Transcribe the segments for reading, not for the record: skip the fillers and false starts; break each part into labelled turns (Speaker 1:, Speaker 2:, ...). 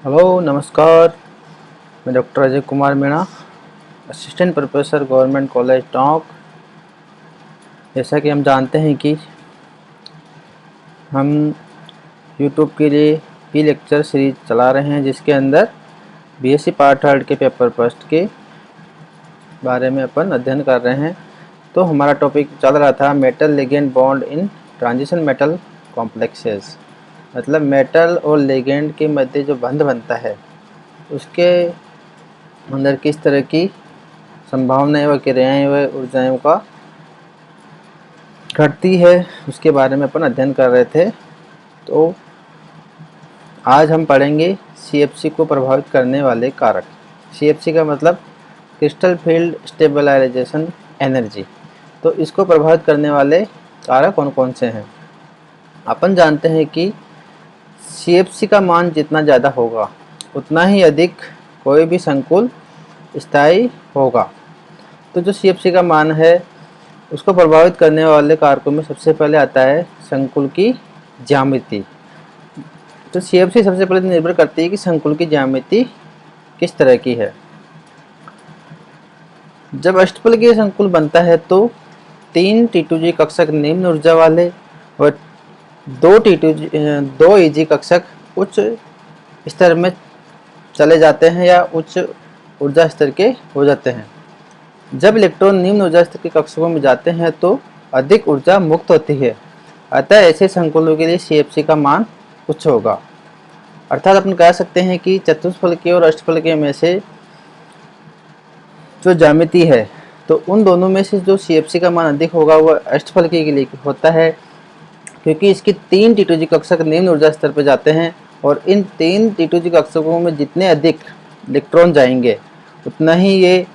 Speaker 1: Hello नमस्कार। मैं doctor Ajay Kumar Meena, assistant professor government college Tonk. जैसा कि हम जानते हैं कि हम यूट्यूब के लिए ई लेक्चर सीरीज चला रहे हैं, जिसके अंदर बीएससी पार्ट थर्ड के पेपर फर्स्ट के बारे में अपन अध्ययन कर रहे हैं। तो हमारा टॉपिक चल रहा था metal ligand bond in transition metal complexes, मतलब मेटल और लिगेंड के मध्य जो बंध बनता है उसके अंदर किस तरह की संभावनाएं व क्रियाएं व ऊर्जाओं का घटती है, उसके बारे में अपन अध्ययन कर रहे थे। तो आज हम पढ़ेंगे सीएफसी को प्रभावित करने वाले कारक। सीएफसी का मतलब क्रिस्टल फील्ड स्टेबलाइजेशन एनर्जी। तो इसको प्रभावित करने वाले कारक कौन कौन से हैं? अपन जानते हैं कि सीएफसी का मान जितना ज़्यादा होगा उतना ही अधिक कोई भी संकुल स्थायी होगा। तो जो सीएफसी का मान है उसको प्रभावित करने वाले कारकों में सबसे पहले आता है संकुल की ज्यामिति। तो सीएफसी सबसे पहले निर्भर करती है कि संकुल की ज्यामिति किस तरह की है। जब अष्टफलकीय संकुल बनता है तो 3 T2G कक्षक निम्न ऊर्जा वाले और 2 EG कक्षक उच्च स्तर में चले जाते हैं या उच्च ऊर्जा स्तर के हो जाते हैं। जब इलेक्ट्रॉन निम्न ऊर्जा स्तर के कक्षकों में जाते हैं तो अधिक ऊर्जा मुक्त होती है, अतः ऐसे संकुलों के लिए सीएफसी का मान उच्च होगा। अर्थात अपन कह सकते हैं कि चतुष्फलकीय और अष्टफलकीय में से जो ज्यामिति है तो उन दोनों में से जो सीएफसी का मान अधिक होगा वह अष्टफलकीय के लिए होता है, क्योंकि इसकी 3 T2G कक्षक निम्न ऊर्जा स्तर पर जाते हैं और इन 3 T2G कक्षकों में जितने अधिक इलेक्ट्रॉन जाएंगे उतना ही ये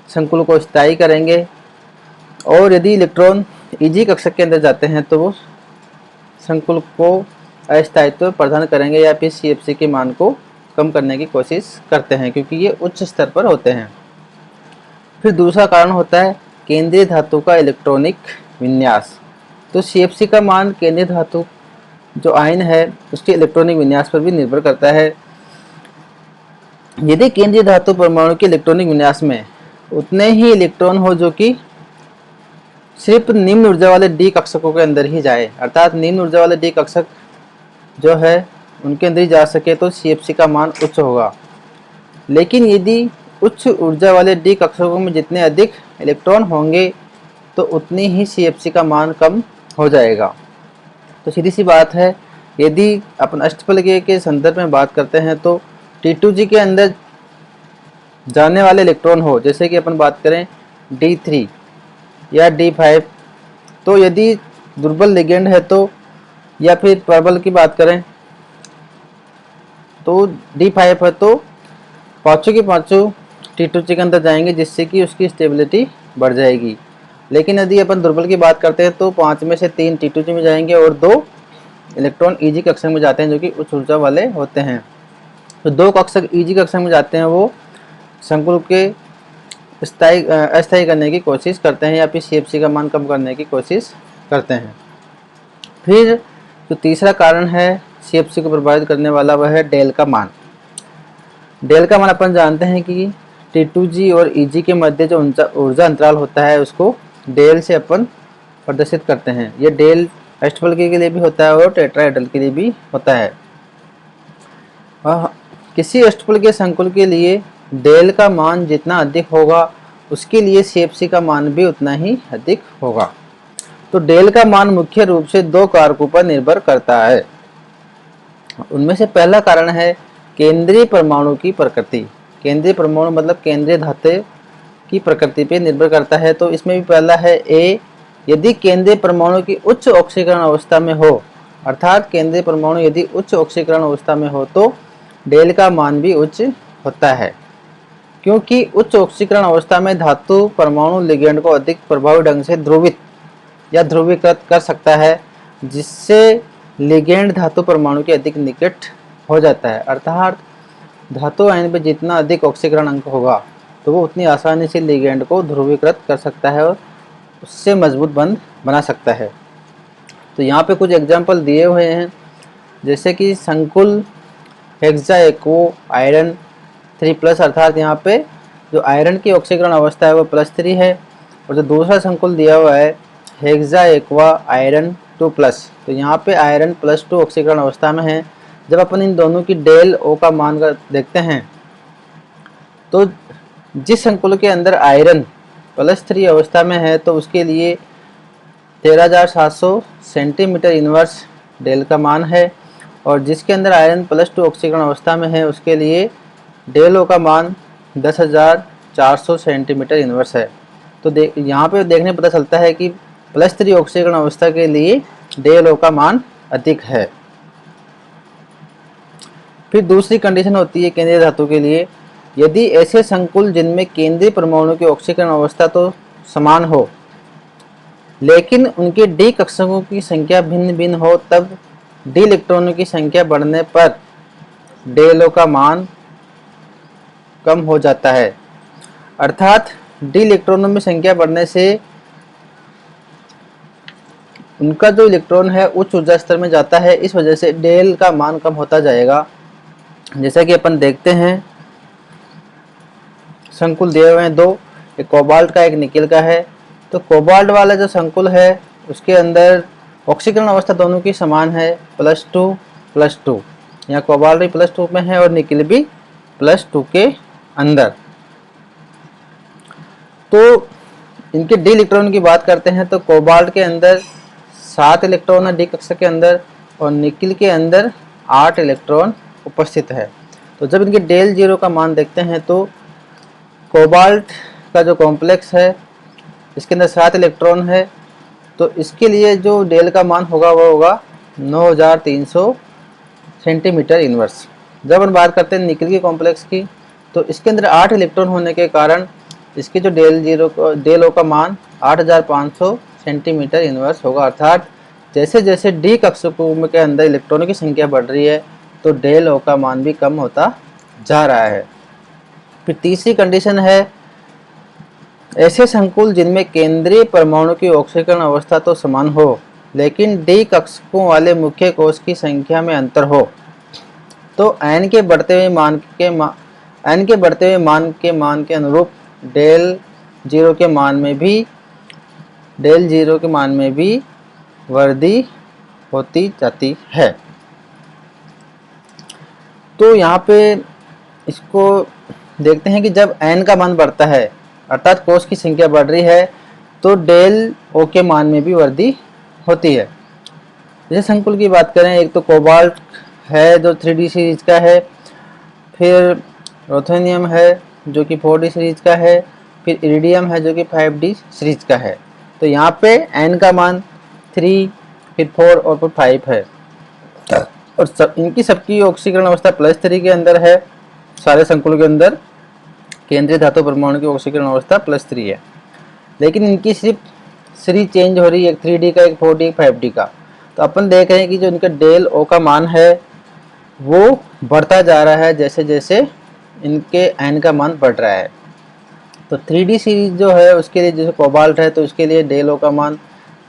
Speaker 1: संकुल को स्थायी करेंगे, और यदि इलेक्ट्रॉन ईजी कक्षक के अंदर जाते हैं तो वो संकुल को अस्थायित्व प्रदान करेंगे या फिर सीएफसी के मान को कम करने की कोशिश करते हैं, क्योंकि ये उच्च स्तर पर होते हैं। फिर दूसरा कारण होता है केंद्रीय धातु का इलेक्ट्रॉनिक विन्यास। तो सीएफसी का मान केंद्रीय धातु जो आयन है उसके इलेक्ट्रॉनिक विन्यास पर भी निर्भर करता है। यदि केंद्रीय धातु परमाणु के इलेक्ट्रॉनिक विन्यास में उतने ही इलेक्ट्रॉन हो जो कि सिर्फ निम्न ऊर्जा वाले डी कक्षकों के अंदर ही जाए, अर्थात निम्न ऊर्जा वाले डी कक्षक जो है उनके अंदर ही जा सके, तो सीएफसी का मान उच्च होगा। लेकिन यदि उच्च ऊर्जा वाले डी कक्षकों में जितने अधिक इलेक्ट्रॉन होंगे तो उतनी ही सीएफसी का मान कम हो जाएगा। तो सीधी सी बात है, यदि अपन अष्टफलकीय के संदर्भ में बात करते हैं तो T2G के अंदर जाने वाले इलेक्ट्रॉन हो, जैसे कि अपन बात करें D3 या D5, तो यदि दुर्बल लिगेंड है तो, या फिर प्रबल की बात करें तो D5 है तो पाँचों के पाँचों T2G के अंदर जाएंगे, जिससे कि उसकी स्टेबिलिटी बढ़ जाएगी। लेकिन यदि अपन दुर्बल की बात करते हैं तो 5 में से 3 T2G में जाएंगे और 2 इलेक्ट्रॉन ईजी कक्षक में जाते हैं जो कि उच्च ऊर्जा वाले होते हैं। तो 2 कक्षक ईजी कक्षक में जाते हैं वो संकुल के अस्थायी करने की कोशिश करते हैं या फिर सीएफसी का मान कम करने की कोशिश करते हैं। फिर जो तीसरा कारण है सीएफसी को प्रभावित करने वाला वह है डेल का मान। डेल का मान अपन जानते हैं कि T2G और EG के मध्य जो ऊर्जा अंतराल होता है उसको डेल से अपन प्रदर्शित करते हैं। ये डेल अष्टफलकीय के लिए भी होता है और टेट्राहेड्रल के लिए भी होता है। किसी अष्टफलकीय संकुल के लिए डेल का मान जितना अधिक होगा उसके लिए सीएफसी का मान भी उतना ही अधिक होगा। तो डेल का मान मुख्य रूप से 2 कारकों पर निर्भर करता है। उनमें से पहला कारण है केंद्रीय परमाणु की प्रकृति। केंद्रीय परमाणु मतलब केंद्रीय धातु की प्रकृति पर निर्भर करता है। तो इसमें भी पहला है ए, यदि केंद्रीय परमाणु की उच्च ऑक्सीकरण अवस्था में हो, अर्थात केंद्रीय परमाणु यदि उच्च ऑक्सीकरण अवस्था में हो तो डेल का मान भी उच्च होता है, क्योंकि उच्च ऑक्सीकरण अवस्था में धातु परमाणु लिगेंड को अधिक प्रभावी ढंग से ध्रुवित या ध्रुवीकृत कर सकता है, जिससे लिगेंड धातु परमाणु के अधिक निकट हो जाता है। अर्थात धातु आयन पर जितना अधिक ऑक्सीकरण अंक होगा तो वो उतनी आसानी से लिगेंड को ध्रुवीकृत कर सकता है और उससे मजबूत बंध बना सकता है। तो यहाँ पे कुछ एग्जाम्पल दिए हुए हैं, जैसे कि संकुल हेक्सा एक्वो आयरन 3+, अर्थात यहाँ पे जो आयरन की ऑक्सीकरण अवस्था है वो +3 है, और जो दूसरा संकुल दिया हुआ है हेक्सा एक्वा आयरन 2+, तो यहाँ पे आयरन +2 ऑक्सीकरण अवस्था में है। जब अपन इन दोनों की डेल ओ का मान का देखते हैं तो जिस संकुल के अंदर आयरन +3 अवस्था में है तो उसके लिए 13,700 सेंटीमीटर इनवर्स डेल का मान है, और जिसके अंदर आयरन +2 ऑक्सीकरण अवस्था में है उसके लिए डेल ओ का मान 10,400 सेंटीमीटर इनवर्स है। तो यहाँ पे देखने पता चलता है कि +3 ऑक्सीकरण अवस्था के लिए डेल ओ का मान अधिक है। फिर दूसरी कंडीशन होती है केंद्रीय धातु के लिए, यदि ऐसे संकुल जिनमें केंद्रीय परमाणु की ऑक्सीकरण अवस्था तो समान हो लेकिन उनके डी कक्षकों की संख्या भिन्न भिन्न हो, तब डी इलेक्ट्रॉनों की संख्या बढ़ने पर डेल ओ का मान कम हो जाता है। अर्थात डी इलेक्ट्रॉनों में संख्या बढ़ने से उनका जो इलेक्ट्रॉन है उच्च ऊर्जा स्तर में जाता है, इस वजह से डेल का मान कम होता जाएगा। जैसा कि अपन देखते हैं संकुल दिए हुए हैं दो, एक कोबाल्ट का एक निकेल का है। तो कोबाल्ट वाला जो संकुल है उसके अंदर ऑक्सीकरण अवस्था दोनों की समान है, +2+2। यहाँ कोबाल्ट भी +2 में है और निकेल भी +2 के अंदर। तो इनके डी इलेक्ट्रॉन की बात करते हैं तो कोबाल्ट के अंदर 7 इलेक्ट्रॉन है डी कक्षा के अंदर, और निकेल के अंदर 8 इलेक्ट्रॉन उपस्थित है। तो जब इनके डेल जीरो का मान देखते हैं तो कोबाल्ट का जो कॉम्प्लेक्स है इसके अंदर 7 इलेक्ट्रॉन है, तो इसके लिए जो डेल का मान होगा वो होगा 9,300 सेंटीमीटर इनवर्स। जब हम बात करते हैं निकेल के कॉम्प्लेक्स की तो इसके अंदर 8 इलेक्ट्रॉन होने के कारण इसके जो डेल ओ का मान 8,500 सेंटीमीटर इनवर्स होगा। अर्थात जैसे जैसे डी कक्षकों के अंदर इलेक्ट्रॉनों की संख्या बढ़ रही है तो डेल ओ का मान भी कम होता जा रहा है। फिर तीसरी कंडीशन है ऐसे संकुल जिनमें केंद्रीय परमाणु की ऑक्सीकरण अवस्था तो समान हो लेकिन डी कक्षकों वाले मुख्य कोश की संख्या में अंतर हो। तो एन के बढ़ते हुए मान के अनुरूप डेल जीरो के मान में भी वृद्धि होती जाती है। तो यहाँ पे इसको देखते हैं कि जब n का मान बढ़ता है अर्थात कोश की संख्या बढ़ रही है तो डेल ओ के मान में भी वृद्धि होती है। जैसे संकुल की बात करें, एक तो कोबाल्ट है जो 3D सीरीज का है, फिर रुथेनियम है जो कि 4D सीरीज का है, फिर इरिडियम है जो कि 5D सीरीज का है। तो यहाँ पे n का मान 3, फिर 4 और फिर 5 है, और इनकी सबकी ऑक्सीकरण अवस्था +3 के अंदर है। सारे संकुल के अंदर केंद्रीय धातु परमाणु की ऑक्सीकरण अवस्था +3 है, लेकिन इनकी सिर्फ सीरीज चेंज हो रही है, एक 3D का, एक 4D, एक 5D का। तो अपन देख रहे हैं कि जो इनका डेल ओ का मान है वो बढ़ता जा रहा है जैसे जैसे इनके n का मान बढ़ रहा है। तो 3D सीरीज जो है उसके लिए, जैसे कोबाल्ट है तो उसके लिए डेल ओ का मान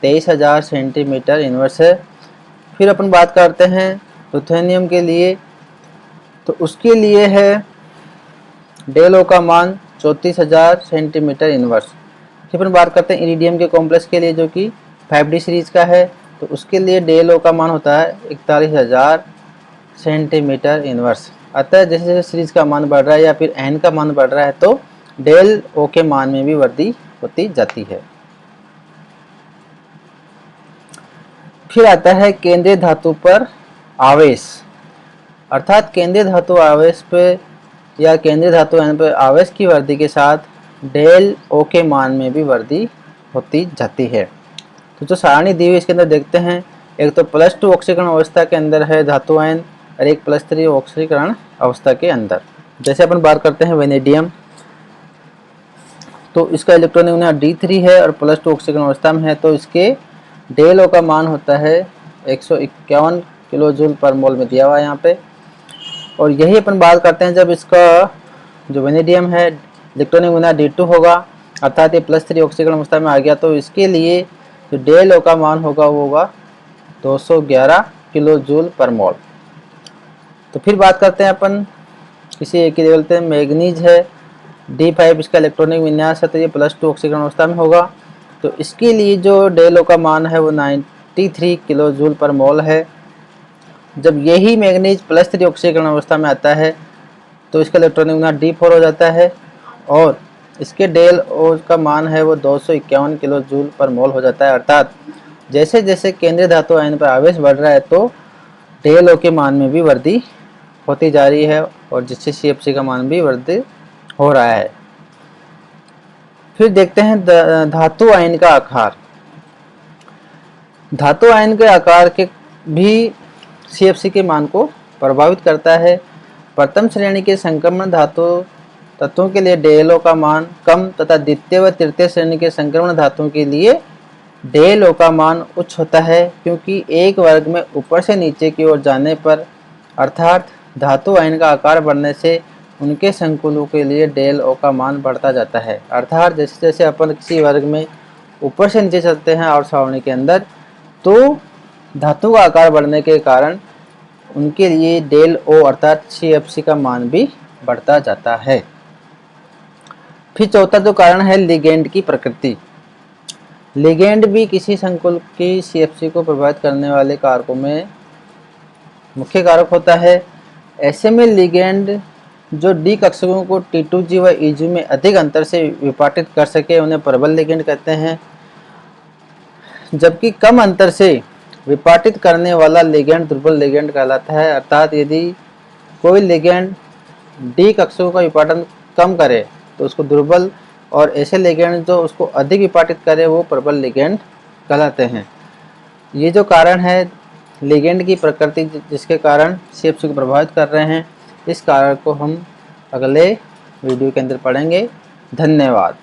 Speaker 1: 23,000 सेंटीमीटर इनवर्स है। फिर अपन बात करते हैं रुथेनियम के लिए, तो उसके लिए है डेल ओ का मान 34,000 सेंटीमीटर इनवर्स। फिर अपन बात करते हैं इरिडियम के कॉम्प्लेक्स के लिए जो कि 5D सीरीज का है, तो उसके लिए डेल ओ का मान होता है 41,000 सेंटीमीटर इनवर्स। अतः जैसे जैसे सीरीज का मान बढ़ रहा है या फिर n का मान बढ़ रहा है तो डेल ओ के मान में भी वृद्धि होती जाती है। फिर आता है केंद्रीय धातु पर आवेश, अर्थात केंद्रीय धातु आवेश पे या केंद्रीय धातु n पर आवेश की वृद्धि के साथ डेल ओ के मान में भी वृद्धि होती जाती है। तो जो सारणी दी हुई इसके अंदर देखते हैं, एक तो +2 ऑक्सीकरण अवस्था के अंदर है धातु n और एक +3 ऑक्सीकरण अवस्था के अंदर। जैसे अपन बात करते हैं वेनेडियम, तो इसका इलेक्ट्रॉनिक नंबर D3 है और +2 ऑक्सीकरण अवस्था में है, तो इसके डेल ओ का मान होता है 151 किलो जूल पर मोल में दिया हुआ है यहाँ पे। और यही अपन बात करते हैं जब इसका जो वेनेडियम है इलेक्ट्रॉनिक नंबर D2 होगा, अर्थात ये +3 ऑक्सीकरण अवस्था में आ गया, तो इसके लिए जो डेल ओ का मान होगा वो होगा 211 किलो जूल पर मोल। तो फिर बात करते हैं अपन किसी एक की बोलते हैं मैग्नीज है, D5 इसका इलेक्ट्रॉनिक विन्यास है, तो ये +2 ऑक्सीकरण अवस्था में होगा। तो इसके लिए जो डेल का मान है वो 93 किलो जूल पर मोल है। जब यही मैग्नीज +3 ऑक्सीकरण अवस्था में आता है तो इसका इलेक्ट्रॉनिक विन्यास D4 हो जाता है और इसके डेल ओ का मान है वो 251 किलो जूल पर मोल हो जाता है। अर्थात जैसे जैसे केंद्रीय धातु आयन पर आवेश बढ़ रहा है तो डेल ओ के मान में भी वृद्धि होती जा रही है और जिससे CFC का मान भी वृद्धि हो रहा है। फिर देखते हैं धातु आयन का आकार। धातु आयन के आकार के भी CFC के मान को प्रभावित करता है। प्रथम श्रेणी के संक्रमण धातु तत्वों के लिए डेल ओ का मान कम तथा द्वितीय व तृतीय श्रेणी के संक्रमण धातुओं के लिए डेल ओ का मान उच्च होता है, क्योंकि एक वर्ग में ऊपर से नीचे की ओर जाने पर अर्थात धातु आयन का आकार बढ़ने से उनके संकुलों के लिए डेल ओ का मान बढ़ता जाता है। अर्थात जैसे जैसे अपन किसी वर्ग में ऊपर से नीचे चलते हैं और सारणी के अंदर, तो धातु का आकार बढ़ने के कारण उनके लिए डेल ओ अर्थात CFC का मान भी बढ़ता जाता है। फिर चौथा जो कारण है लिगेंड की प्रकृति। लिगेंड भी किसी संकुल की CFC को प्रभावित करने वाले कारकों में मुख्य कारक होता है। ऐसे में लिगेंड जो डी कक्षकों को T2G व EG में अधिक अंतर से विपाटित कर सके उन्हें प्रबल लिगेंड कहते हैं, जबकि कम अंतर से विपाटित करने वाला लिगेंड दुर्बल लिगेंड कहलाता है। अर्थात यदि कोई लिगेंड डी कक्षकों का विपाटन कम करे तो उसको दुर्बल, और ऐसे लिगेंड जो उसको अधिक विपाटित करे वो प्रबल लिगेंड कहलाते हैं। ये जो कारण है लिगेंड की प्रकृति जिसके कारण CFC को प्रभावित कर रहे हैं, इस कारण को हम अगले वीडियो के अंदर पढ़ेंगे। धन्यवाद।